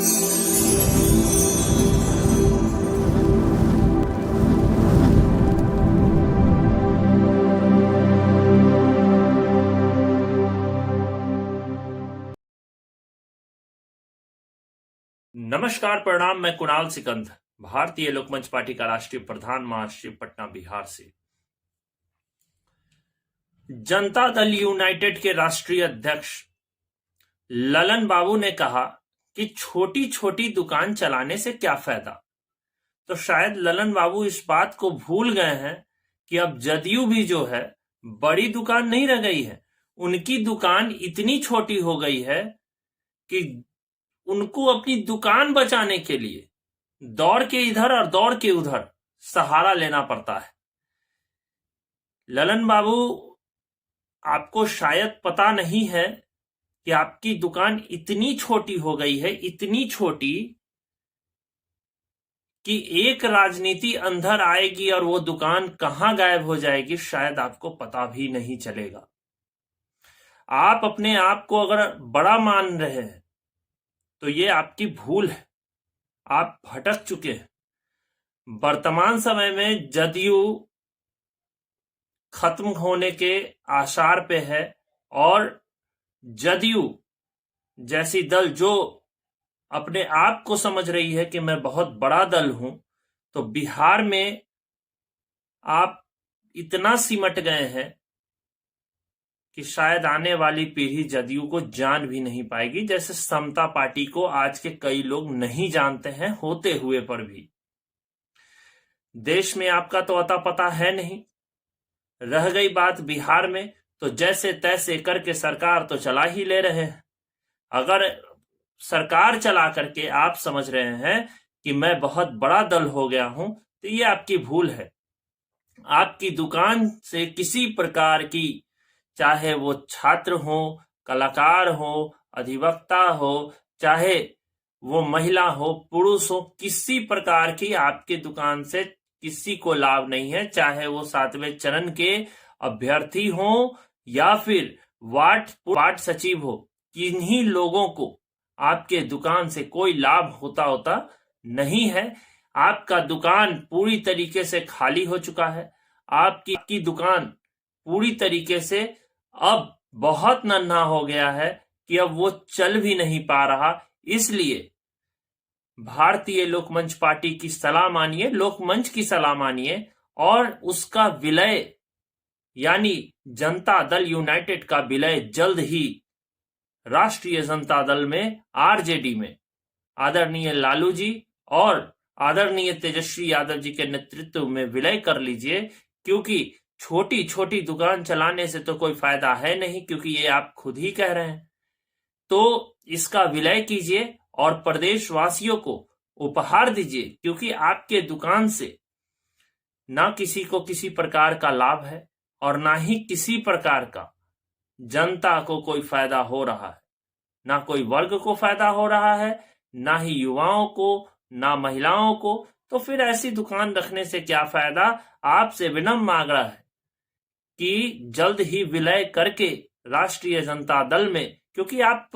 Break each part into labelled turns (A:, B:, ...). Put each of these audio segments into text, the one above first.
A: नमस्कार, प्रणाम। मैं कुणाल सिकंद, भारतीय लोकमंच पार्टी का राष्ट्रीय प्रधान, महासचिव, पटना, बिहार से। जनता दल यूनाइटेड के राष्ट्रीय अध्यक्ष ललन बाबू ने कहा कि छोटी छोटी दुकान चलाने से क्या फायदा। तो शायद ललन बाबू इस बात को भूल गए हैं कि अब जदयू भी जो है बड़ी दुकान नहीं रह गई है। उनकी दुकान इतनी छोटी हो गई है कि उनको अपनी दुकान बचाने के लिए दौड़ के इधर और दौड़ के उधर सहारा लेना पड़ता है। ललन बाबू, आपको शायद पता नहीं है कि आपकी दुकान इतनी छोटी हो गई है, इतनी छोटी कि एक राजनीति अंदर आएगी और वो दुकान कहां गायब हो जाएगी, शायद आपको पता भी नहीं चलेगा। आप अपने आप को अगर बड़ा मान रहे हैं तो ये आपकी भूल है, आप भटक चुके हैं। वर्तमान समय में जदयू खत्म होने के आसार पे है और जदयू जैसी दल जो अपने आप को समझ रही है कि मैं बहुत बड़ा दल हूं, तो बिहार में आप इतना सिमट गए हैं कि शायद आने वाली पीढ़ी जदयू को जान भी नहीं पाएगी, जैसे समता पार्टी को आज के कई लोग नहीं जानते हैं, होते हुए पर भी। देश में आपका तो अता पता है नहीं। रह गई बात बिहार में, तो जैसे तैसे करके सरकार तो चला ही ले रहे हैं। अगर सरकार चला करके आप समझ रहे हैं कि मैं बहुत बड़ा दल हो गया हूं, तो ये आपकी भूल है। आपकी दुकान से किसी प्रकार की, चाहे वो छात्र हो, कलाकार हो, अधिवक्ता हो, चाहे वो महिला हो, पुरुष हो, किसी प्रकार की आपकी दुकान से किसी को लाभ नहीं है। चाहे वो 7वें चरण के अभ्यर्थी हो या फिर वार्ड सचिव हो, किन्हीं लोगों को आपके दुकान से कोई लाभ होता नहीं है। आपका दुकान पूरी तरीके से खाली हो चुका है। आपकी दुकान पूरी तरीके से अब बहुत नन्हा हो गया है कि अब वो चल भी नहीं पा रहा। इसलिए भारतीय लोकमंच पार्टी की सलाह मानिए, लोकमंच की सलाह मानिए और उसका विलय, यानी जनता दल यूनाइटेड का विलय जल्द ही राष्ट्रीय जनता दल में, आरजेडी में आदरणीय लालू जी और आदरणीय तेजस्वी यादव जी के नेतृत्व में विलय कर लीजिए, क्योंकि छोटी छोटी दुकान चलाने से तो कोई फायदा है नहीं, क्योंकि ये आप खुद ही कह रहे हैं। तो इसका विलय कीजिए और प्रदेशवासियों को उपहार दीजिए, क्योंकि आपके दुकान से ना किसी को किसी प्रकार का लाभ है और ना ही किसी प्रकार का जनता को कोई फायदा हो रहा है। ना कोई वर्ग को फायदा हो रहा है, ना ही युवाओं को, ना महिलाओं को। तो फिर ऐसी दुकान रखने से क्या फायदा। आपसे विनम्र आग्रह है कि जल्द ही विलय करके राष्ट्रीय जनता दल में, क्योंकि आप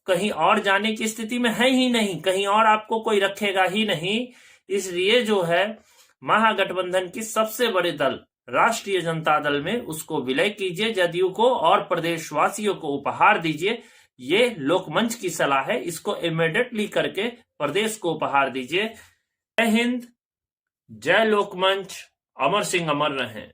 A: कहीं और जाने की स्थिति में है ही नहीं, कहीं और आपको कोई रखेगा ही नहीं। इसलिए जो है महागठबंधन की सबसे बड़े दल राष्ट्रीय जनता दल में, उसको विलय कीजिए जदयू को और प्रदेशवासियों को उपहार दीजिए। ये लोकमंच की सलाह है, इसको इमीडिएटली करके प्रदेश को उपहार दीजिए। जय हिंद, जय लोकमंच, अमर सिंह अमर रहें।